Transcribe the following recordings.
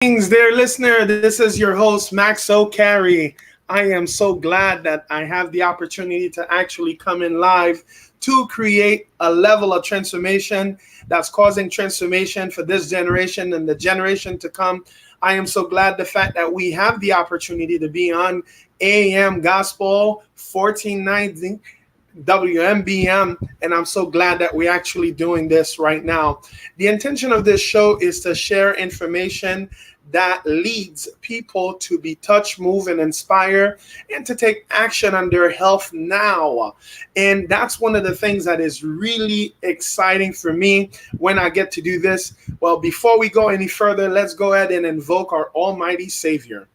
Greetings, dear listener. This is your host, Maxo Carre. I am so glad that I have the opportunity to actually come in live to create a level of transformation that's causing transformation for this generation and the generation to come. I am so glad the fact that we have the opportunity to be on AM Gospel 1490 WMBM, and I'm so glad that we're actually doing this right now. The intention of this show is to share information that leads people to be touched, move, and inspire, and to take action on their health now. And that's one of the things that is really exciting for me when I get to do this. Well, before we go any further, let's go ahead and invoke our Almighty Savior.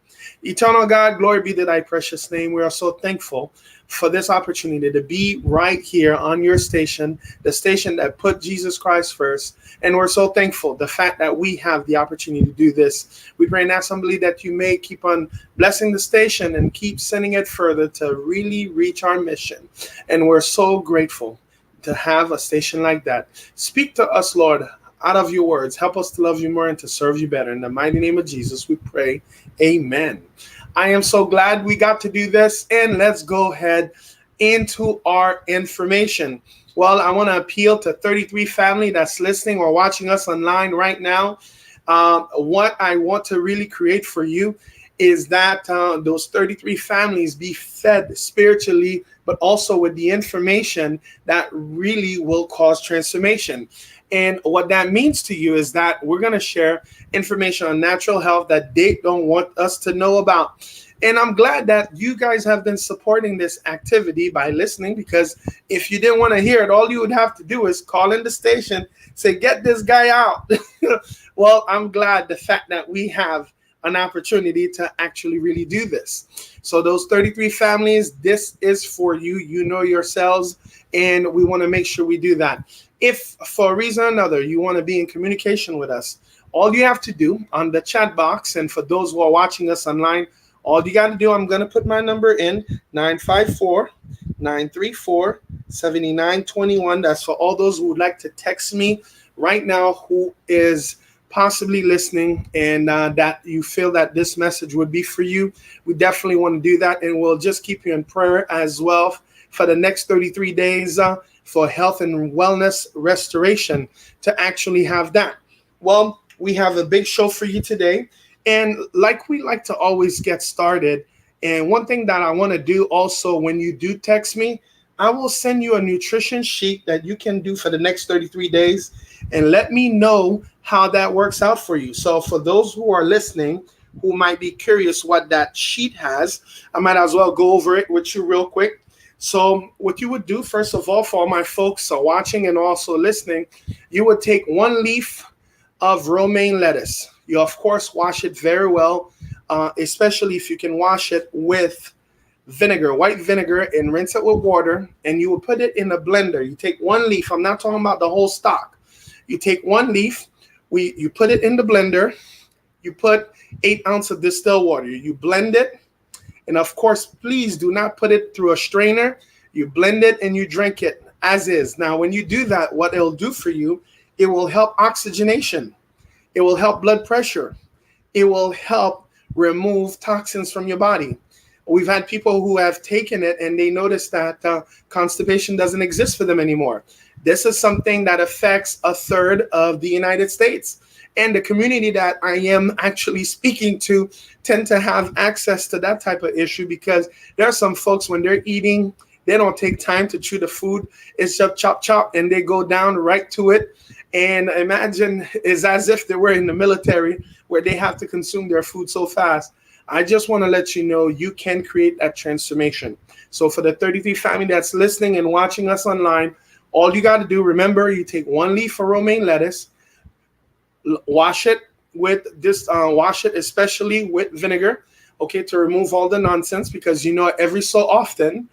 Eternal God, glory be to thy precious name. We are so thankful for this opportunity to be right here on your station, the station that put Jesus Christ first. And we're so thankful the fact that we have the opportunity to do this. We pray now humbly that you may keep on blessing the station and keep sending it further to really reach our mission. And we're so grateful to have a station like that. Speak to us, Lord, out of your words. Help us to love you more and to serve you better. In the mighty name of Jesus, we pray. Amen. I am so glad we got to do this, and let's go ahead into our information. Well, I want to appeal to 33 family that's listening or watching us online right now. What I want to really create for you is that those 33 families be fed spiritually, but also with the information that really will cause transformation. And what that means to you is that we're going to share information on natural health that they don't want us to know about. And I'm glad that you guys have been supporting this activity by listening, because if you didn't want to hear it, all you would have to do is call in the station, say, get this guy out. Well, I'm glad the fact that we have an opportunity to actually really do this. So those 33 families, this is for you. You know yourselves, and we want to make sure we do that. If for a reason or another you want to be in communication with us, all you have to do on the chat box, and for those who are watching us online, all you got to do, I'm going to put my number in, 954-934-7921. That's for all those who would like to text me right now who is possibly listening and that you feel that this message would be for you. We definitely want to do that, and we'll just keep you in prayer as well for the next 33 days for health and wellness restoration to actually have that. Well, we have a big show for you today. And like we like to always get started, and one thing that I want to do also when you do text me, I will send you a nutrition sheet that you can do for the next 33 days and let me know how that works out for you. So for those who are listening, who might be curious what that sheet has, I might as well go over it with you real quick. So what you would do, first of all, for all my folks watching and also listening, you would take 1 leaf of romaine lettuce. You, of course, wash it very well, especially if you can wash it with vinegar, white vinegar, and rinse it with water, and you will put it in a blender. You take 1 leaf. I'm not talking about the whole stalk. You take 1 leaf. You put it in the blender. You put 8 ounces of distilled water. You blend it. And, of course, please do not put it through a strainer. You blend it and you drink it as is. Now, when you do that, what it'll do for you, it will help oxygenation. It will help blood pressure. It will help remove toxins from your body. We've had people who have taken it and they notice that constipation doesn't exist for them anymore. This is something that affects 1/3 of the United States. And the community that I am actually speaking to tend to have access to that type of issue, because there are some folks, when they're eating, they don't take time to chew the food. It's just chop, chop, and they go down right to it. And imagine it's as if they were in the military where they have to consume their food so fast. I just want to let you know you can create that transformation. So for the 33 family that's listening and watching us online, all you got to do, remember, you take 1 leaf of romaine lettuce, wash it with this, wash it especially with vinegar, okay, to remove all the nonsense, because you know every so often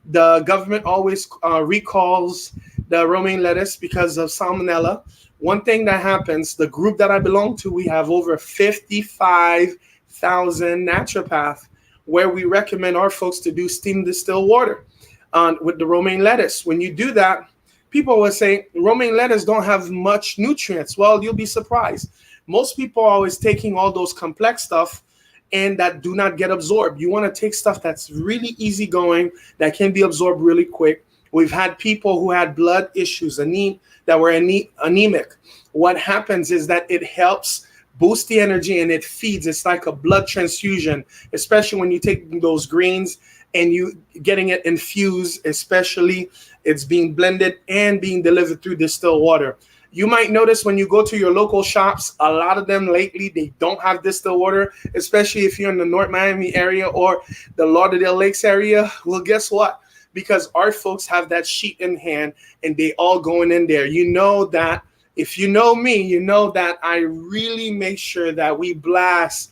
the government always recalls the romaine lettuce because of salmonella. One thing that happens, the group that I belong to, we have over 55,000 naturopaths where we recommend our folks to do steamed distilled water with the romaine lettuce. When you do that, people will say romaine lettuce don't have much nutrients. Well, you'll be surprised. most people are always taking all those complex stuff and that do not get absorbed. You want to take stuff that's really easygoing, that can be absorbed really quick. We've had people who had blood issues, that were anemic. What happens is that it helps boost the energy and it feeds. It's like a blood transfusion, especially when you take those greens and you getting it infused, especially it's being blended and being delivered through distilled water. You might notice when you go to your local shops, a lot of them lately, they don't have distilled water, especially if you're in the North Miami area or the Lauderdale Lakes area. Well, guess what? Because our folks have that sheet in hand and they all going in there. You know that if you know me, you know that I really make sure that we blast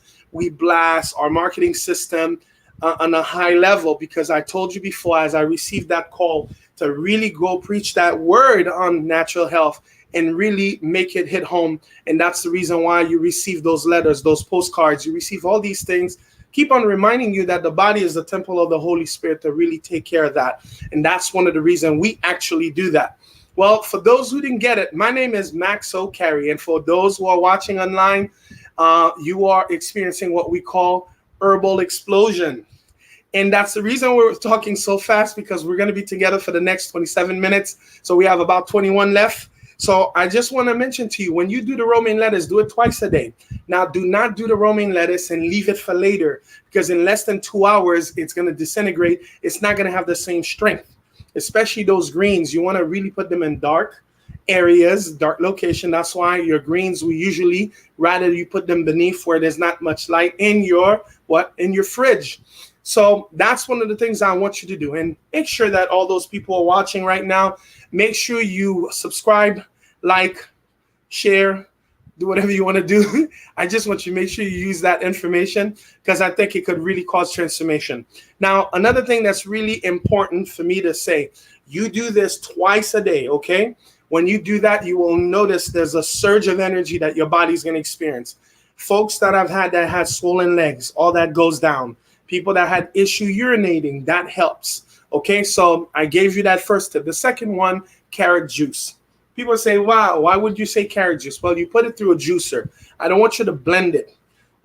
our marketing system on a high level, because I told you before, as I received that call to really go preach that word on natural health and really make it hit home. And that's the reason why you receive those letters, those postcards, you receive all these things. Keep on reminding you that the body is the temple of the Holy Spirit, to really take care of that. And that's one of the reasons we actually do that. Well, for those who didn't get it, my name is Max Carre. And for those who are watching online, you are experiencing what we call herbal explosion. And that's the reason we're talking so fast, because we're going to be together for the next 27 minutes. So we have about 21 left. So I just want to mention to you, when you do the romaine lettuce, do it twice a day. Now, do not do the romaine lettuce and leave it for later, because in less than 2 hours, it's going to disintegrate. It's not going to have the same strength, especially those greens. You want to really put them in dark areas, dark location. That's why your greens, we usually rather you put them beneath where there's not much light in your fridge. So that's one of the things I want you to do. And make sure that all those people are watching right now, make sure you subscribe, like, share, do whatever you want to do. I just want you to make sure you use that information, because I think it could really cause transformation. Now, another thing that's really important for me to say, you do this twice a day, okay? When you do that, you will notice there's a surge of energy that your body's going to experience. Folks that I've had that had swollen legs, all that goes down. People that had issue urinating, that helps. Okay, so I gave you that first tip. The second one, carrot juice. People say, wow, why would you say carrot juice? Well, you put it through a juicer. I don't want you to blend it,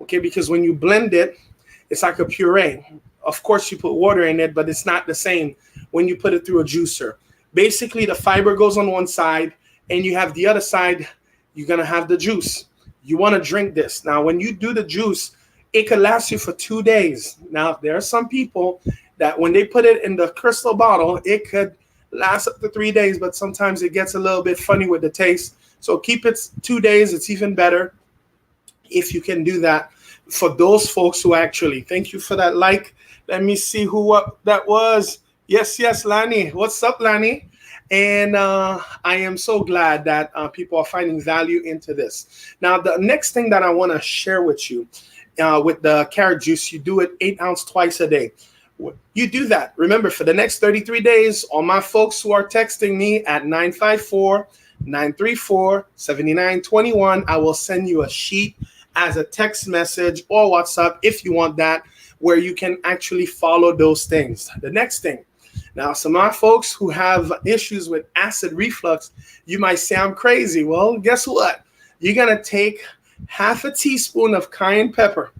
okay, because when you blend it, it's like a puree. Of course, you put water in it, but it's not the same when you put it through a juicer. Basically, the fiber goes on one side, and you have the other side, you're going to have the juice. You want to drink this. Now, when you do the juice, it could last you for 2 days. Now, there are some people that when they put it in the crystal bottle, it could last up to 3 days, but sometimes it gets a little bit funny with the taste. So keep it 2 days. It's even better if you can do that. For those folks who actually, thank you for that like. Let me see what that was. Yes, Lani. What's up, Lani? And I am so glad that people are finding value into this. Now, the next thing that I want to share with you, with the carrot juice, you do it 8 ounces twice a day. You do that. Remember, for the next 33 days, all my folks who are texting me at 954-934-7921, I will send you a sheet as a text message or WhatsApp if you want that, where you can actually follow those things. The next thing. Now, some of my folks who have issues with acid reflux, you might say I'm crazy. Well, guess what? You're going to take half a teaspoon of cayenne pepper.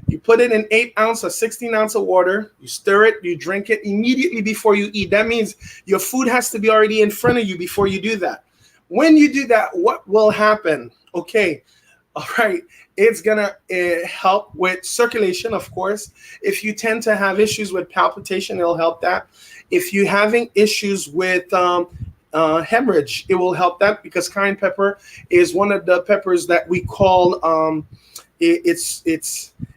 You put it in 8 ounces or 16 ounces of water. You stir it. You drink it immediately before you eat. That means your food has to be already in front of you before you do that. When you do that, what will happen? Okay. All right. It's going to help with circulation, of course. If you tend to have issues with palpitation, it'll help that. If you're having issues with hemorrhage, it will help that, because cayenne pepper is one of the peppers that we call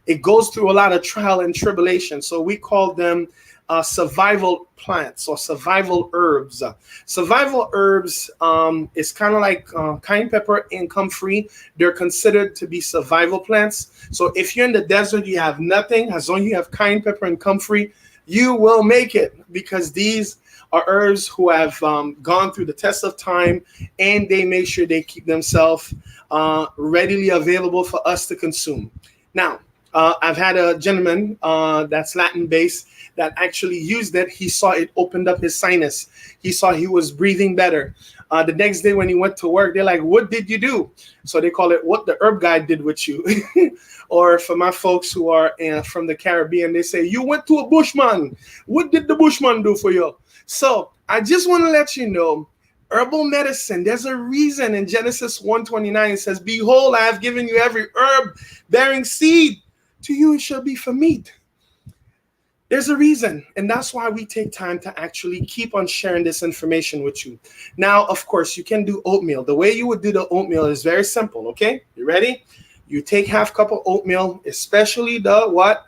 it goes through a lot of trial and tribulation. So we call them survival plants or survival herbs. Survival herbs is kind of like cayenne pepper and comfrey. They're considered to be survival plants. So if you're in the desert, you have nothing, as long as you have cayenne pepper and comfrey, you will make it, because these are herbs who have gone through the test of time, and they make sure they keep themselves readily available for us to consume. Now, I've had a gentleman that's Latin-based that actually used it. He saw it opened up his sinus. He saw he was breathing better. The next day when he went to work, they're like, what did you do? So they call it what the herb guy did with you. Or for my folks who are from the Caribbean, they say, you went to a bushman. What did the bushman do for you? So I just want to let you know, herbal medicine, there's a reason in Genesis 1:29 it says, behold, I have given you every herb bearing seed. To you it shall be for meat. There's a reason, and that's why we take time to actually keep on sharing this information with you. Now, of course, you can do oatmeal. The way you would do the oatmeal is very simple, okay? You ready? You take half cup of oatmeal, especially the what?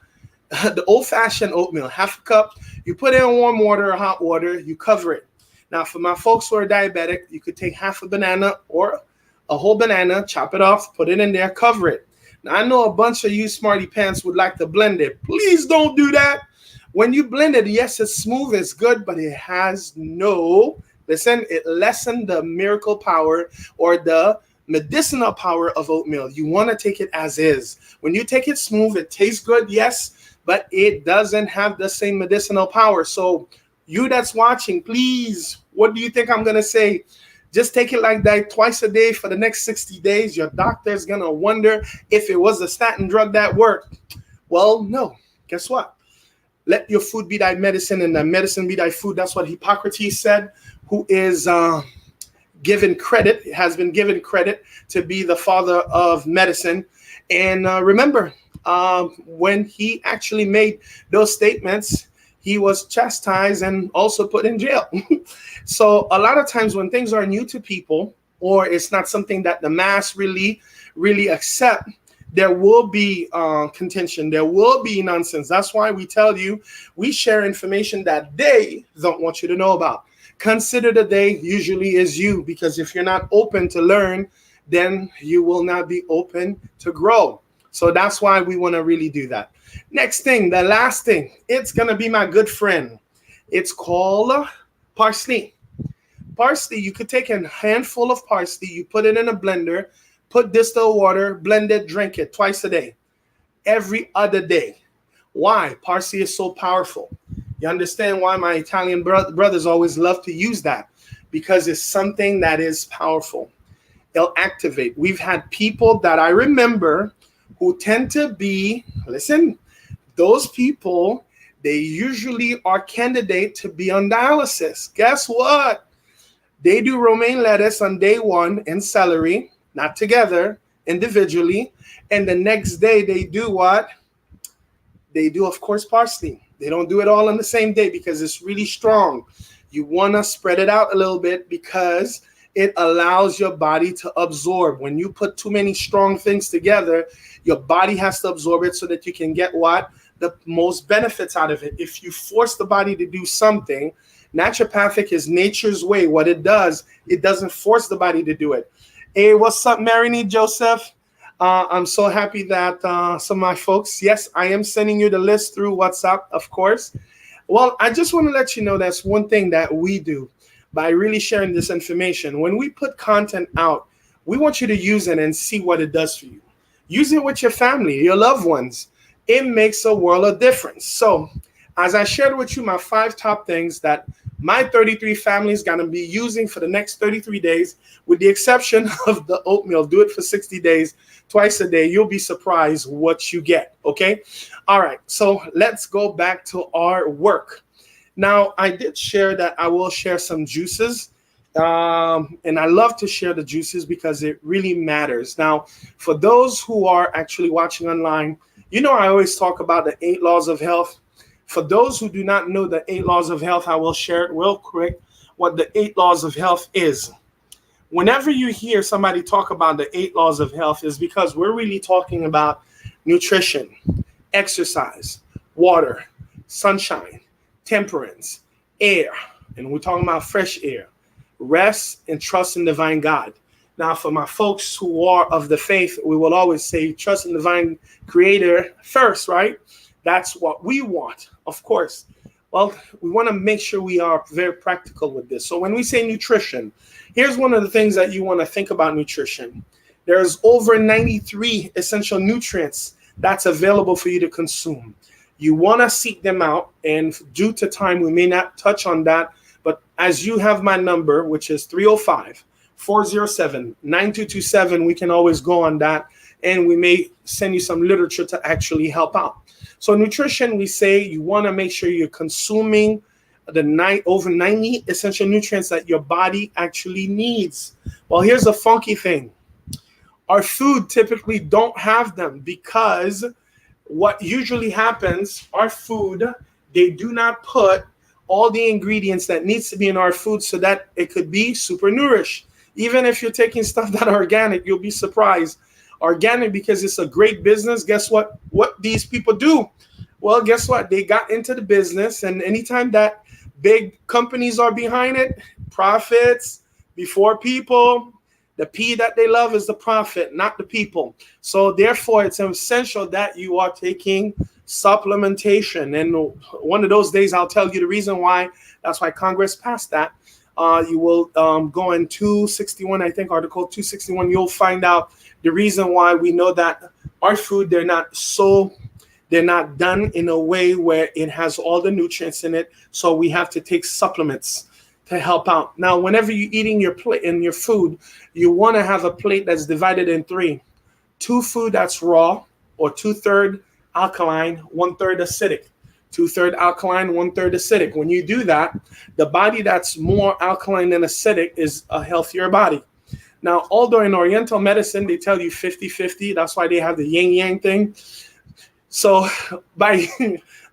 The old-fashioned oatmeal, half a cup. You put it in warm water or hot water, you cover it. Now, for my folks who are diabetic, you could take half a banana or a whole banana, chop it off, put it in there, cover it. Now, I know a bunch of you smarty pants would like to blend it. Please don't do that. When you blend it, yes, it's smooth, it's good, but it has no, listen, it lessens the miracle power or the medicinal power of oatmeal. You want to take it as is. When you take it smooth, it tastes good, yes, but it doesn't have the same medicinal power. So you that's watching, please, what do you think I'm going to say? Just take it like that twice a day for the next 60 days. Your doctor is going to wonder if it was a statin drug that worked. Well, no. Guess what? Let your food be thy medicine and thy medicine be thy food. That's what Hippocrates said, who is given credit, has been given credit to be the father of medicine. And remember, when he actually made those statements, he was chastised and also put in jail. So a lot of times when things are new to people, or it's not something that the mass really accept, there will be contention. There will be nonsense. That's why we tell you, we share information that they don't want you to know about. Consider the day usually is you, because if you're not open to learn, then you will not be open to grow. So that's why we want to really do that. Next thing, the last thing, it's going to be my good friend. It's called parsley. Parsley, you could take a handful of parsley, you put it in a blender, put distilled water, blend it, drink it twice a day, every other day. Why? Parsley is so powerful. You understand why my Italian brothers always love to use that? Because it's something that is powerful. It'll activate. We've had people that I remember who tend to be, listen, those people, they usually are candidate to be on dialysis. Guess what? They do romaine lettuce on day one and celery, not together, individually. And the next day they do what? They do, of course, parsley. They don't do it all on the same day because it's really strong. You want to spread it out a little bit because it allows your body to absorb. When you put too many strong things together, your body has to absorb it so that you can get what? The most benefits out of it. If you force the body to do something, naturopathic is nature's way. What it does, it doesn't force the body to do it. Hey, what's up, Marini Joseph? I'm so happy that some of my folks, yes, I am sending you the list through WhatsApp, of course. Well, I just want to let you know that's one thing that we do by really sharing this information. When we put content out, we want you to use it and see what it does for you. Use it with your family, your loved ones. It makes a world of difference. So as I shared with you my 5 top things that my 33 family is going to be using for the next 33 days, with the exception of the oatmeal. Do it for 60 days, twice a day. You'll be surprised what you get, okay? All right, so let's go back to our work. Now, I did share that I will share some juices, and I love to share the juices because it really matters. Now, for those who are actually watching online, you know I always talk about the 8 laws of health. For those who do not know the 8 laws of health, I will share it real quick what the 8 laws of health is. Whenever you hear somebody talk about the 8 laws of health, is because we're really talking about nutrition, exercise, water, sunshine, temperance, air, and we're talking about fresh air, rest, and trust in divine God. Now, for my folks who are of the faith, we will always say trust in divine creator first, right? That's what we want, of course. Well, we want to make sure we are very practical with this. So when we say nutrition, here's one of the things that you want to think about nutrition. There's over 93 essential nutrients that's available for you to consume. You want to seek them out, and due to time, we may not touch on that, But as you have my number, which is 305-407-9227, we can always go on that, and we may send you some literature to actually help out. So nutrition, we say you want to make sure you're consuming over 90 essential nutrients that your body actually needs. Well, here's a funky thing. Our food typically don't have them, because what usually happens, our food, they do not put all the ingredients that needs to be in our food so that it could be super nourished. Even if you're taking stuff that are organic, you'll be surprised. Organic, because it's a great business. Guess what these people do? Well, guess what? They got into the business, and anytime that big companies are behind it, profits before people. The P that they love is the profit, not the people. So therefore, it's essential that you are taking supplementation. And one of those days, I'll tell you the reason why. That's why Congress passed that. You will go in 261, I think, Article 261. You'll find out the reason why we know that our food, they're not done in a way where it has all the nutrients in it. So we have to take supplements to help out. Now, whenever you're eating your plate and your food, you want to have a plate that's divided in three. 2 food that's raw, or 2/3 alkaline, 1/3 acidic. 2/3 alkaline, 1/3 acidic. When you do that, the body that's more alkaline than acidic is a healthier body. Now, although in Oriental medicine, they tell you 50-50, that's why they have the yin-yang thing. So by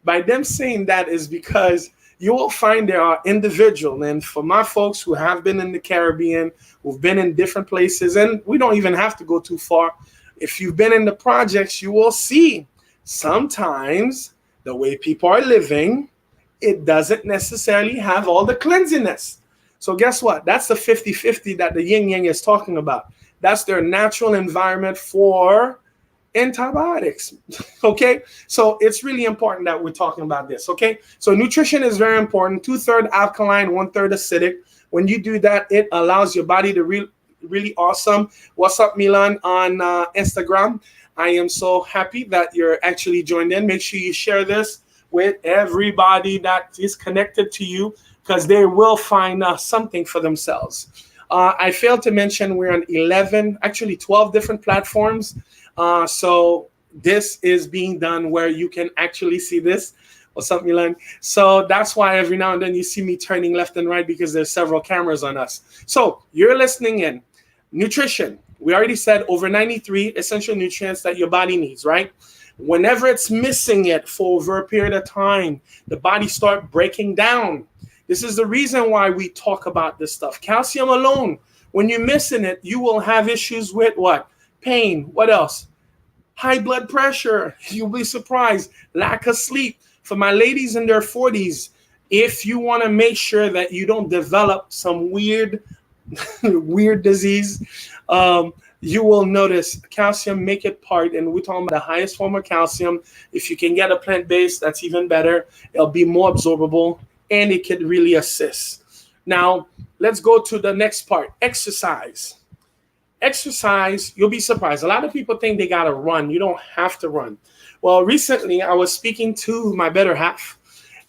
them saying that is because you will find there are individuals, and for my folks who have been in the Caribbean, who've been in different places, and we don't even have to go too far. If you've been in the projects, you will see sometimes the way people are living, it doesn't necessarily have all the cleanliness. So guess what? That's the 50-50 that the yin yang is talking about. That's their natural environment for antibiotics. Okay, so it's really important that we're talking about this. Okay, so nutrition is very important. 2/3 alkaline, 1/3 acidic. When you do that, it allows your body to really awesome. What's up, Milan, on Instagram? I am so happy that you're actually joined in. Make sure you share this with everybody that is connected to you, because they will find something for themselves. I failed to mention we're on 12 different platforms. So this is being done where you can actually see this. What's up, Milan? So that's why every now and then you see me turning left and right, because there's several cameras on us. So you're listening in. Nutrition. We already said over 93 essential nutrients that your body needs, right? Whenever it's missing it for over a period of time, the body starts breaking down. This is the reason why we talk about this stuff. Calcium alone, when you're missing it, you will have issues with what? Pain. What else? High blood pressure. You'll be surprised. Lack of sleep. For my ladies in their 40s, if you want to make sure that you don't develop some weird disease, you will notice calcium make it part, and we're talking about the highest form of calcium. If you can get a plant-based, that's even better. It'll be more absorbable, and it can really assist. Now, let's go to the next part, exercise. Exercise, you'll be surprised. A lot of people think they got to run. You don't have to run. Well, recently I was speaking to my better half,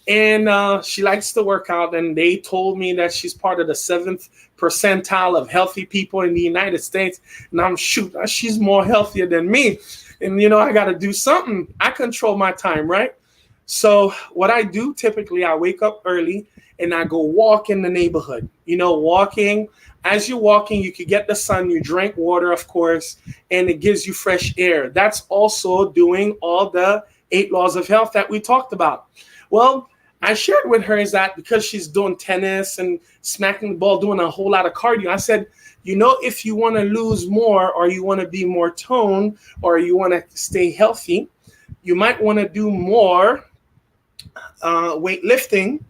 and she likes to work out, and they told me that she's part of the 7th percentile of healthy people in the United States. And I'm she's more healthier than me. And, I got to do something. I control my time, right? So what I do, typically, I wake up early and I go walk in the neighborhood. Walking. As you're walking, you can get the sun, you drink water, of course, and it gives you fresh air. That's also doing all the 8 laws of health that we talked about. Well, I shared with her is that because she's doing tennis and smacking the ball, doing a whole lot of cardio, I said, if you want to lose more, or you want to be more toned, or you want to stay healthy, you might want to do more weightlifting,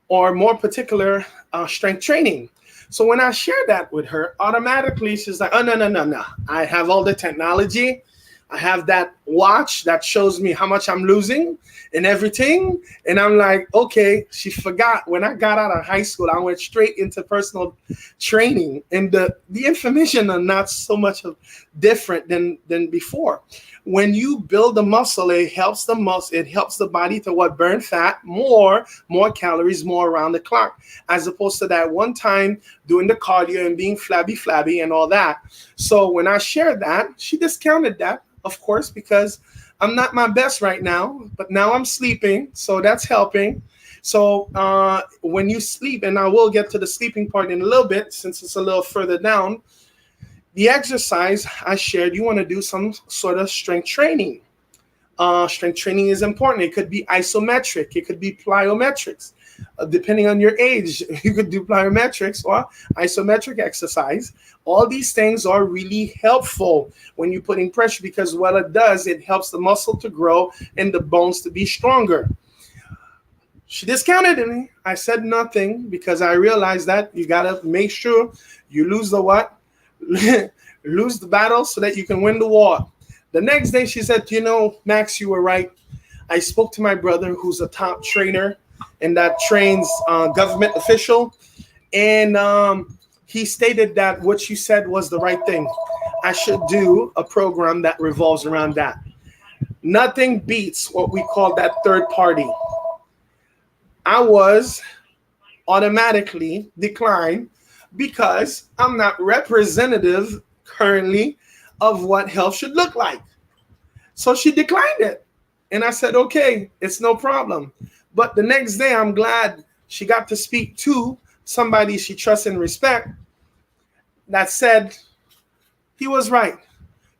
or more particular strength training. So when I shared that with her, automatically she's like, oh, no. I have all the technology. I have that watch that shows me how much I'm losing and everything. And I'm like, okay, she forgot when I got out of high school, I went straight into personal training. And the information are not so much of different than before. When you build the muscle, it helps the body to what burn fat more calories, more around the clock, as opposed to that one time doing the cardio and being flabby and all that. So when I shared that, she discounted that, of course, because I'm not my best right now, but now I'm sleeping, so that's helping. So when you sleep, and I will get to the sleeping part in a little bit since it's a little further down, the exercise I shared, you want to do some sort of strength training. Strength training is important. It could be isometric. It could be plyometrics. Depending on your age, you could do plyometrics or isometric exercise. All these things are really helpful when you're putting pressure, because what it does, it helps the muscle to grow and the bones to be stronger. She discounted me. I said nothing because I realized that you got to make sure you lose the what? Lose the battle so that you can win the war. The next day she said, Max, you were right. I spoke to my brother who's a top trainer and that trains government official. And he stated that what you said was the right thing. I should do a program that revolves around that. Nothing beats what we call that third party. I was automatically declined because I'm not representative currently of what health should look like. So she declined it. And I said, okay, it's no problem. But the next day, I'm glad she got to speak to somebody she trusts and respect that said, he was right.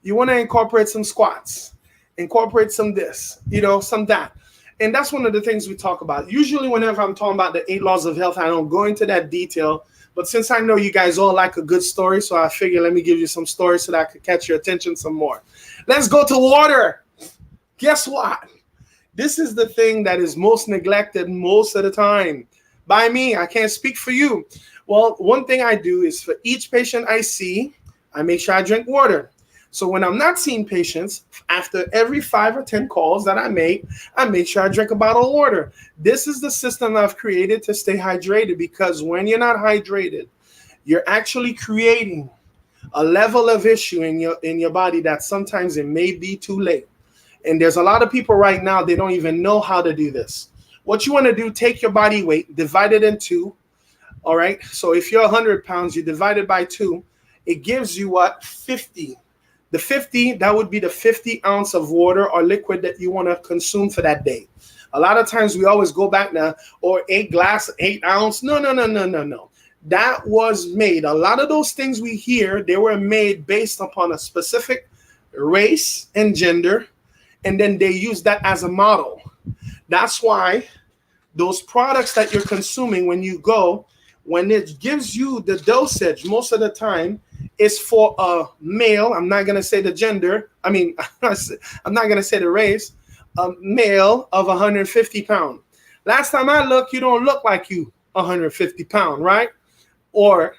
You want to incorporate some squats, incorporate some this, some that. And that's one of the things we talk about. Usually whenever I'm talking about the 8 laws of health, I don't go into that detail. But since I know you guys all like a good story, so I figure let me give you some stories so that I could catch your attention some more. Let's go to water. Guess what? This is the thing that is most neglected most of the time by me. I can't speak for you. Well, one thing I do is for each patient I see, I make sure I drink water. So when I'm not seeing patients, after every 5 or 10 calls that I make sure I drink a bottle of water. This is the system I've created to stay hydrated, because when you're not hydrated, you're actually creating a level of issue in your body that sometimes it may be too late. And there's a lot of people right now, they don't even know how to do this. What you want to do, take your body weight, divide it in 2. All right. So if you're 100 pounds, you divide it by 2. It gives you what? 50. The 50, that would be the 50 ounce of water or liquid that you want to consume for that day. A lot of times we always go back now, or 8 ounce. No. That was made. A lot of those things we hear, they were made based upon a specific race and gender, and then they use that as a model. That's why those products that you're consuming when you go, when it gives you the dosage, most of the time, is for a male. I'm not going to say the gender. I'm not going to say the race. A male of 150 pounds. Last time I looked, you don't look like you 150 pounds, right? Or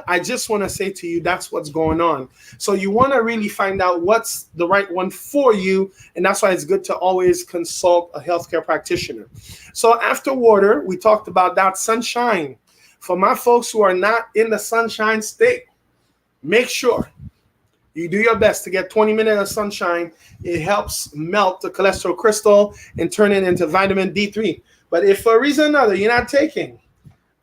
I just want to say to you, that's what's going on. So you want to really find out what's the right one for you. And that's why it's good to always consult a healthcare practitioner. So after water, we talked about that sunshine. For my folks who are not in the sunshine state, make sure you do your best to get 20 minutes of sunshine. It helps melt the cholesterol crystal and turn it into vitamin D3. But if for a reason or another you're not taking,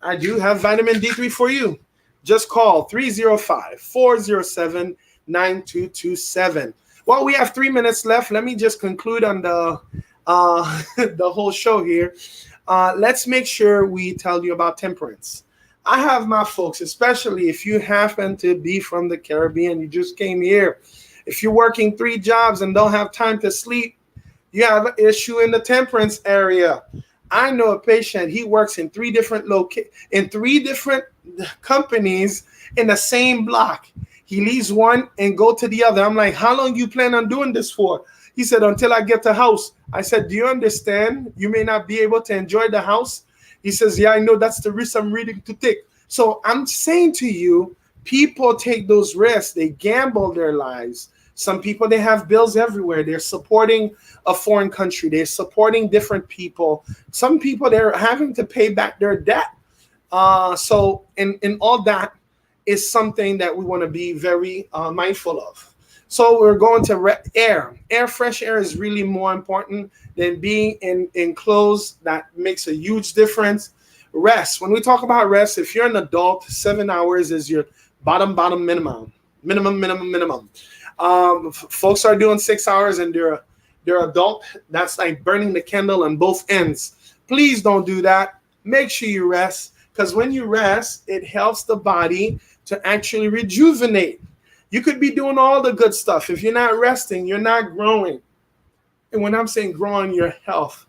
I do have vitamin D3 for you. Just call 305-407-9227. Well, we have 3 minutes left. Let me just conclude on the whole show here. Let's make sure we tell you about temperance. I have my folks, especially if you happen to be from the Caribbean, you just came here. If you're working 3 jobs and don't have time to sleep, you have an issue in the temperance area. I know a patient, he works in 3 different companies in the same block. He leaves one and go to the other. I'm like, how long you plan on doing this for? He said, until I get the house. I said, do you understand? You may not be able to enjoy the house. He says, yeah, I know, that's the risk I'm ready to take. So I'm saying to you, people take those risks. They gamble their lives Some people, they have bills everywhere. They're supporting a foreign country. They're supporting different people. Some people, they're having to pay back their debt. So in all that is something that we want to be very mindful of. So we're going to air. Fresh air is really more important than being in clothes. That makes a huge difference. Rest. When we talk about rest, if you're an adult, 7 hours is your bottom minimum. Folks are doing 6 hours and they're adult. That's like burning the candle on both ends. Please don't do that. Make sure you rest, because when you rest, it helps the body to actually rejuvenate. You could be doing all the good stuff. If you're not resting, you're not growing. And when I'm saying growing your health,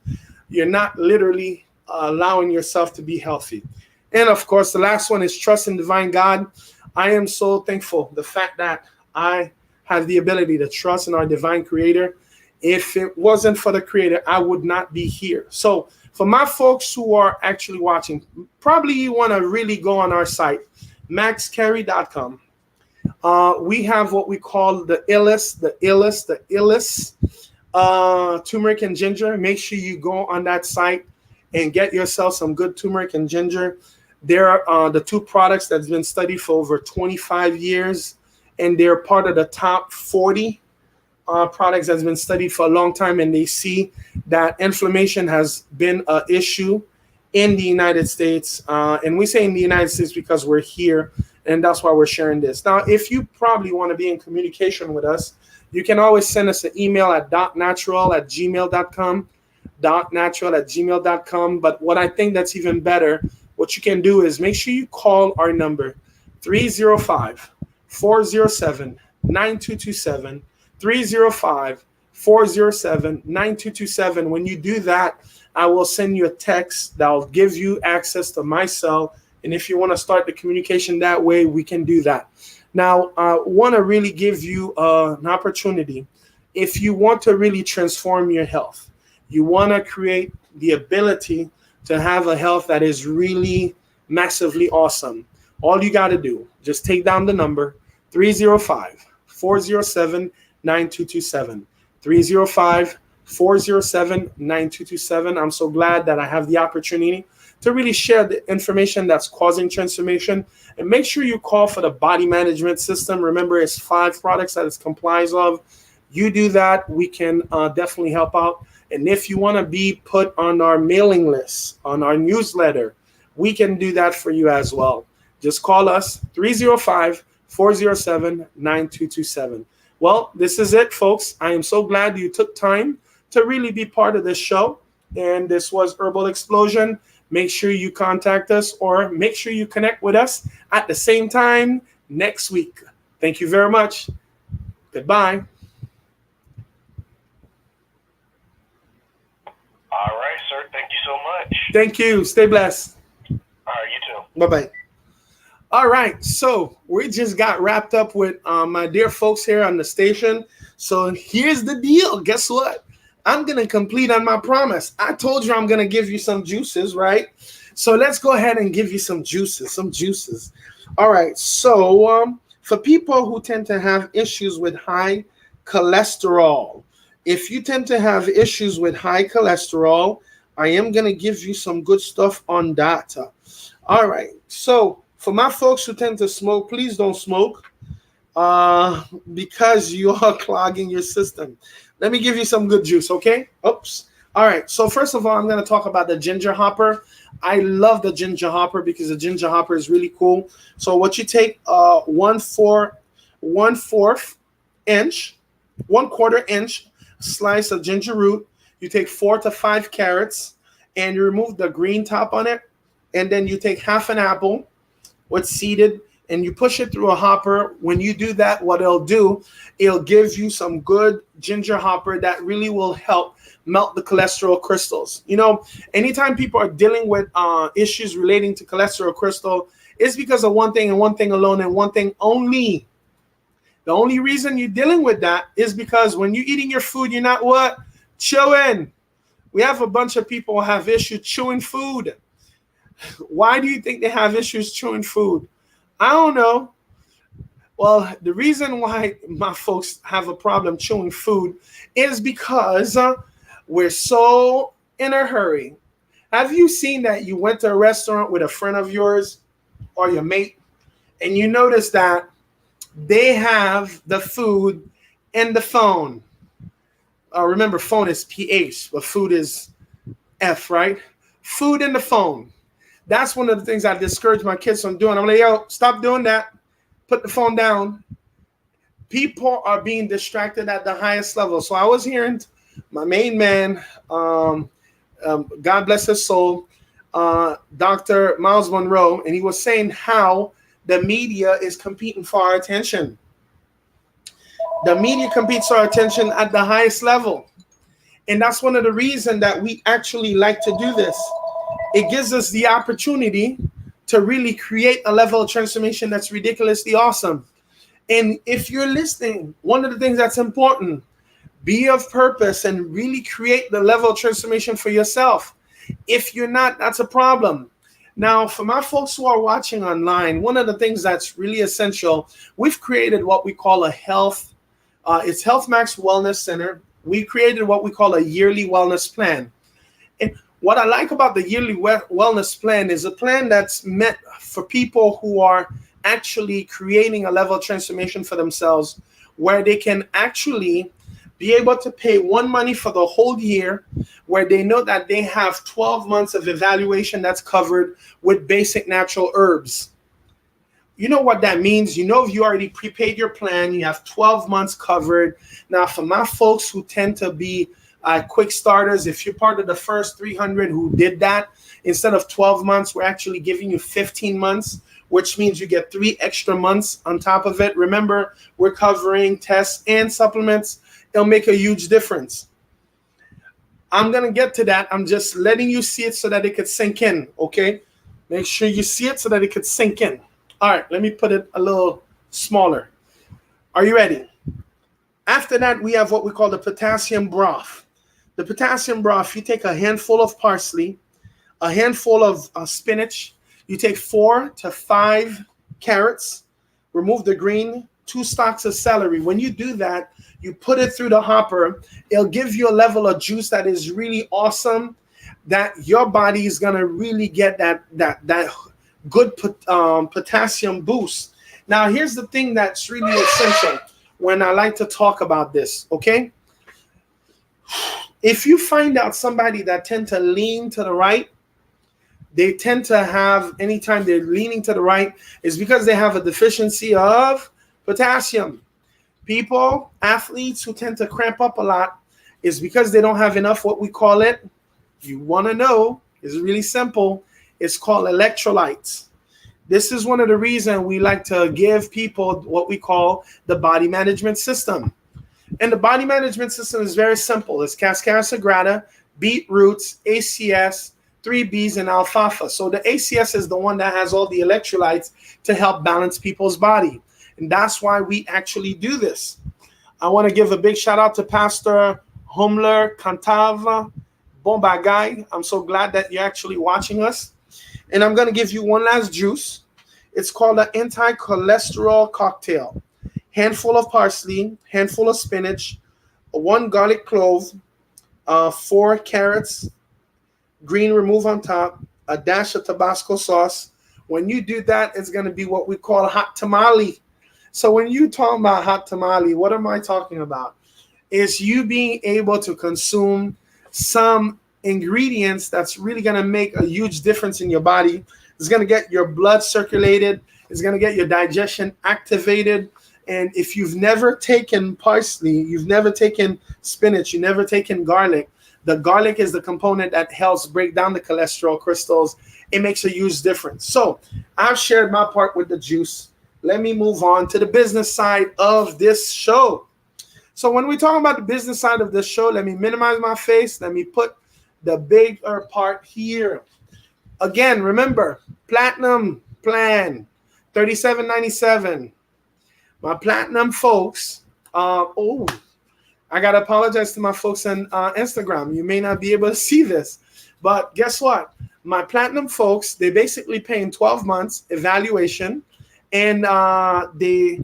you're not literally allowing yourself to be healthy. And of course, the last one is trust in divine God. I am so thankful the fact that I have the ability to trust in our divine creator. If it wasn't for the creator, I would not be here. So for my folks who are actually watching, probably you want to really go on our site, maxcarre.com. We have what we call the illest turmeric and ginger. Make sure you go on that site and get yourself some good turmeric and ginger. They're the two products that's been studied for over 25 years, and they're part of the top 40 products that's been studied for a long time, and they see that inflammation has been an issue in the United States. And we say in the United States because we're here, and that's why we're sharing this. Now, if you probably want to be in communication with us, you can always send us an email at dotnatural@gmail.com. But what I think that's even better, what you can do is make sure you call our number, 305-407-9227, 305-407-9227. When you do that, I will send you a text that will give you access to my cell. And if you want to start the communication that way, we can do that. Now, I want to really give you an opportunity. If you want to really transform your health, you want to create the ability to have a health that is really massively awesome, all you got to do, just take down the number 305-407-9227, 305-407-9227. I'm so glad that I have the opportunity to really share the information that's causing transformation. And make sure you call for the body management system. Remember, it's 5 products that it complies of. You do that, we can definitely help out. And if you want to be put on our mailing list, on our newsletter, we can do that for you as well. Just call us, 305-407-9227. Well, this is it, folks. I am so glad you took time to really be part of this show. And this was Herbal Explosion. Make sure you contact us, or make sure you connect with us at the same time next week. Thank you very much. Goodbye. All right, sir. Thank you so much. Thank you. Stay blessed. All right, you too. Bye-bye. All right. So we just got wrapped up with my dear folks here on the station. So here's the deal. Guess what? I'm going to complete on my promise. I told you I'm going to give you some juices, right? So let's go ahead and give you some juices. All right. So for people who tend to have issues with high cholesterol, if you tend to have issues with high cholesterol, I am going to give you some good stuff on that. All right. So for my folks who tend to smoke, please don't smoke because you are clogging your system. Let me give you some good juice, okay? Oops. All right. So first of all, I'm going to talk about the ginger hopper. I love the ginger hopper because the ginger hopper is really cool. So what you take, 1/4 inch slice of ginger root. You take 4 to 5 carrots, and you remove the green top on it. And then you take half an apple, what's seeded, and you push it through a hopper. When you do that, what it'll do, it'll give you some good ginger hopper that really will help melt the cholesterol crystals. You know, anytime people are dealing with issues relating to cholesterol crystal, it's because of one thing and one thing alone and one thing only. The only reason you're dealing with that is because when you're eating your food, you're not what? Chewing. We have a bunch of people who have issues chewing food. Why do you think they have issues chewing food? I don't know. Well, the reason why my folks have a problem chewing food is because we're so in a hurry. Have you seen that you went to a restaurant with a friend of yours or your mate, and you notice that they have the food in the phone? Remember, phone is PH, but food is F, right? Food in the phone. That's one of the things I discourage my kids from doing. I'm like, yo, stop doing that. Put the phone down. People are being distracted at the highest level. So I was hearing my main man, God bless his soul, Dr. Miles Monroe, and he was saying how the media is competing for our attention. The media competes for our attention at the highest level. And that's one of the reasons that we actually like to do this. It gives us the opportunity to really create a level of transformation that's ridiculously awesome. And if you're listening, one of the things that's important, be of purpose and really create the level of transformation for yourself. If you're not, that's a problem. Now, for my folks who are watching online, one of the things that's really essential, we've created what we call a it's Health Max Wellness Center. We created what we call a yearly wellness plan. And what I like about the yearly wellness plan is a plan that's meant for people who are actually creating a level of transformation for themselves, where they can actually be able to pay one money for the whole year, where they know that they have 12 months of evaluation that's covered with basic natural herbs. You know what that means? You know, if you already prepaid your plan, you have 12 months covered. Now, for my folks who tend to be quick starters, if you're part of the first 300 who did that, instead of 12 months, we're actually giving you 15 months, which means you get 3 extra months on top of it. Remember, we're covering tests and supplements. It'll make a huge difference. I'm going to get to that. I'm just letting you see it so that it could sink in, okay? Make sure you see it so that it could sink in. All right, let me put it a little smaller. Are you ready? After that, we have what we call the potassium broth. The potassium broth, you take a handful of parsley, a handful of spinach, you take 4 to 5 carrots, remove the green, 2 stalks of celery. When you do that, you put it through the hopper. It'll give you a level of juice that is really awesome, that your body is going to really get that good potassium boost. Now, here's the thing that's really essential when I like to talk about this, okay? If you find out somebody that tend to lean to the right, they tend to have, anytime they're leaning to the right, is because they have a deficiency of potassium. People, athletes who tend to cramp up a lot is because they don't have enough, what we call it, you want to know, it's really simple. It's called electrolytes. This is one of the reasons we like to give people what we call the body management system. And the body management system is very simple. It's cascara sagrada, beetroots, ACS, 3Bs, and alfalfa. So the ACS is the one that has all the electrolytes to help balance people's body. And that's why we actually do this. I want to give a big shout out to Pastor Humler Cantava. Bon bagay. I'm so glad that you're actually watching us. And I'm going to give you one last juice. It's called an anti-cholesterol cocktail. Handful of parsley, handful of spinach, 1 garlic clove, 4 carrots, green remove on top, a dash of Tabasco sauce. When you do that, it's going to be what we call a hot tamale. So when you talk about hot tamale, what am I talking about? It's you being able to consume some ingredients that's really going to make a huge difference in your body. It's going to get your blood circulated. It's going to get your digestion activated. And if you've never taken parsley, you've never taken spinach, you've never taken garlic, the garlic is the component that helps break down the cholesterol crystals. It makes a huge difference. So I've shared my part with the juice. Let me move on to the business side of this show. So when we talk about the business side of this show, let me minimize my face. Let me put the bigger part here. Again, remember, platinum plan, $37.97. My platinum folks, I got to apologize to my folks on Instagram. You may not be able to see this, but guess what? My platinum folks, they basically pay in 12 months evaluation, and they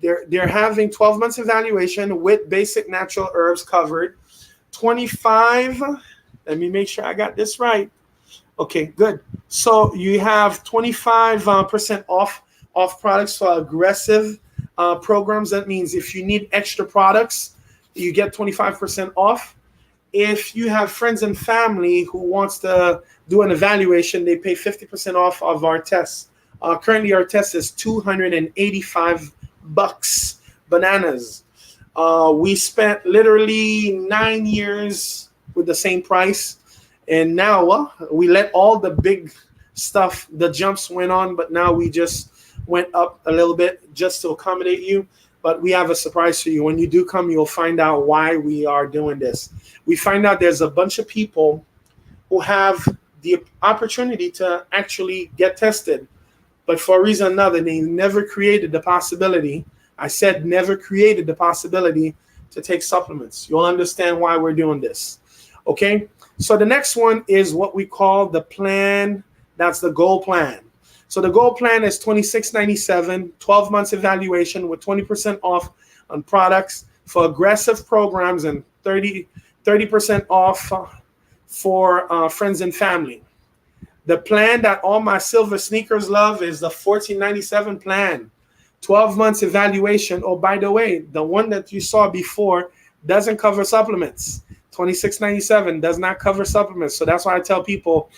They're having 12 months evaluation with basic natural herbs covered. 25. Let me make sure I got this right. Okay, good. So you have 25% off products for aggressive programs. That means if you need extra products, you get 25% off. If you have friends and family who wants to do an evaluation, they pay 50% off of our tests. Currently, our test is $285. Bananas. We spent literally 9 years with the same price, and now we let all the big stuff, the jumps went on, but now we just went up a little bit just to accommodate you. But we have a surprise for you. When you do come, you'll find out why we are doing this. We find out there's a bunch of people who have the opportunity to actually get tested, but for a reason or another, they never created the possibility. I said never created the possibility to take supplements. You'll understand why we're doing this. Okay? So the next one is what we call the plan. That's the goal plan. So the goal plan is $26.97, 12 months evaluation with 20% off on products for aggressive programs and 30% off for friends and family. The plan that all my silver sneakers love is the $14.97 plan. 12 months evaluation. Oh, by the way, the one that you saw before doesn't cover supplements. $26.97 does not cover supplements. So that's why I tell people,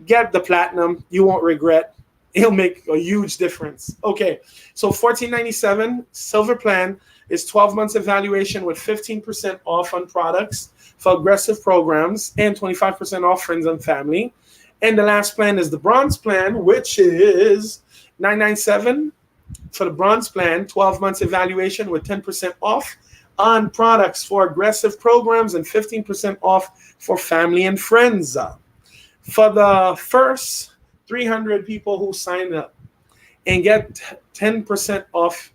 get the platinum. You won't regret. It'll make a huge difference. Okay, so $14.97 silver plan is 12 months evaluation with 15% off on products for aggressive programs and 25% off friends and family. And the last plan is the bronze plan, which is $997 for the bronze plan, 12 months evaluation with 10% off on products for aggressive programs and 15% off for family and friends. For the first 300 people who sign up and get 10% off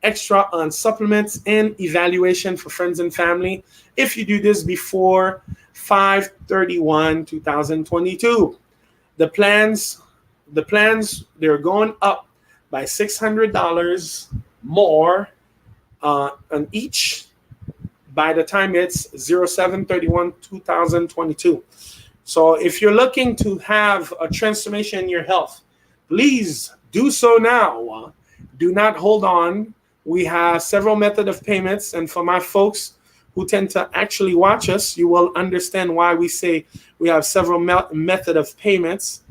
extra on supplements and evaluation for friends and family, if you do this before 5/31/2022. The plans, they're going up by $600 more on each by the time it's 07/31/2022. So if you're looking to have a transformation in your health, please do so now. Do not hold on. We have several methods of payments, and for my folks who tend to actually watch us, you will understand why we say we have several method of payments.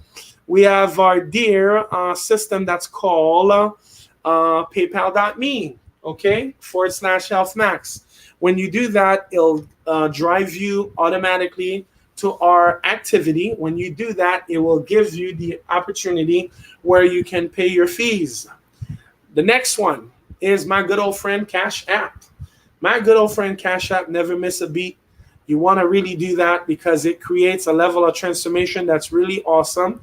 We have our dear system that's called paypal.me, okay, /healthmax. When you do that, it'll drive you automatically to our activity. When you do that, it will give you the opportunity where you can pay your fees. The next one is my good old friend Cash App. My good old friend Cash App never miss a beat. You want to really do that because it creates a level of transformation that's really awesome.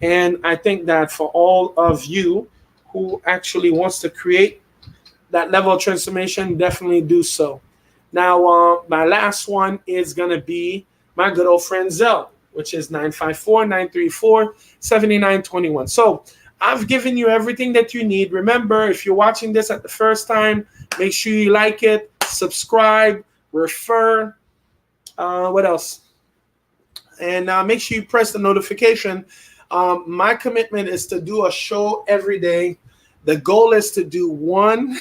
And I think that for all of you who actually wants to create that level of transformation, definitely do so. Now, my last one is going to be my good old friend Zelle, which is 954-934-7921. So I've given you everything that you need. Remember, if you're watching this at the first time, make sure you like it, subscribe, refer. What else? And make sure you press the notification. My commitment is to do a show every day. The goal is to do one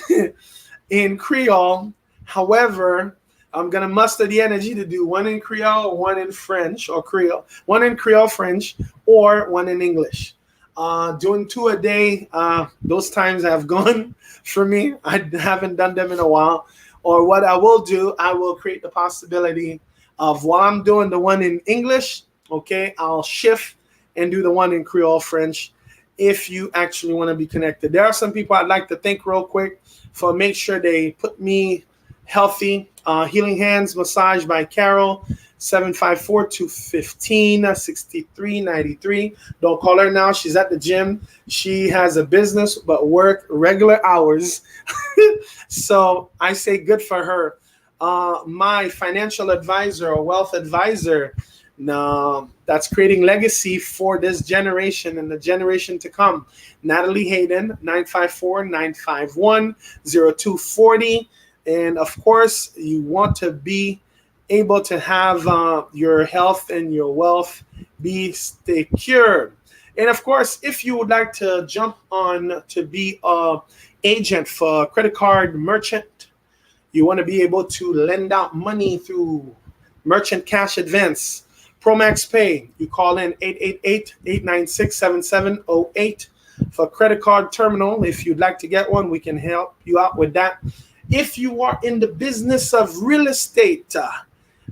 in Creole. However, I'm going to muster the energy to do one in Creole, one in French or Creole, one in Creole French, or one in English. Doing 2 a day, those times have gone for me. I haven't done them in a while. Or what I will do, I will create the possibility of while I'm doing the one in English, okay, I'll shift and do the one in Creole French if you actually want to be connected. There are some people I'd like to thank real quick for make sure they put me healthy. Healing Hands Massage by Carol, 754-215-6393. Don't call her now. She's at the gym. She has a business but work regular hours. So I say good for her. My financial advisor or wealth advisor, Now, that's creating legacy for this generation and the generation to come. Natalie Hayden, 954-951-0240. And of course, you want to be able to have your health and your wealth be secure. And of course, if you would like to jump on to be a agent for a credit card merchant, you want to be able to lend out money through merchant cash advance, Promax Pay. You call in 888-896-7708 for credit card terminal. If you'd like to get one, we can help you out with that. If you are in the business of real estate,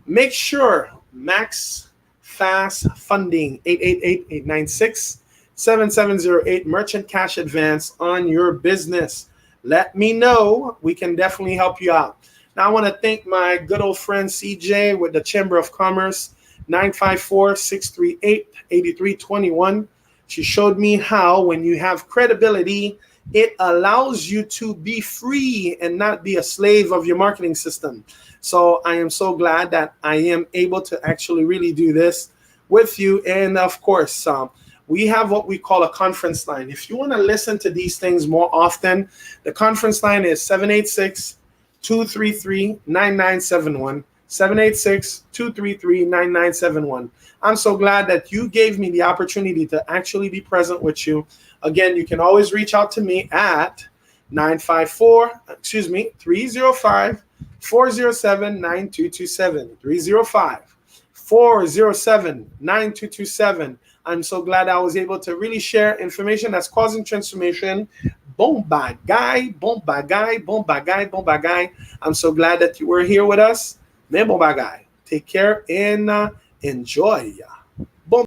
make sure Max Fast Funding, 888-896-7708, merchant cash advance on your business. Let me know. We can definitely help you out. Now, I want to thank my good old friend CJ with the Chamber of Commerce, 954-638-8321. She showed me how, when you have credibility, it allows you to be free and not be a slave of your marketing system. So I am so glad that I am able to actually really do this with you. And of course, we have what we call a conference line. If you want to listen to these things more often, the conference line is 786-233-9971. 786-233-9971. I'm so glad that you gave me the opportunity to actually be present with you. Again, you can always reach out to me at 305-407-9227. 305-407-9227. I'm so glad I was able to really share information that's causing transformation. Bon bagay, bon bagay, bon bagay, bon bagay. I'm so glad that you were here with us. Mais bon bagay. Take care and enjoy.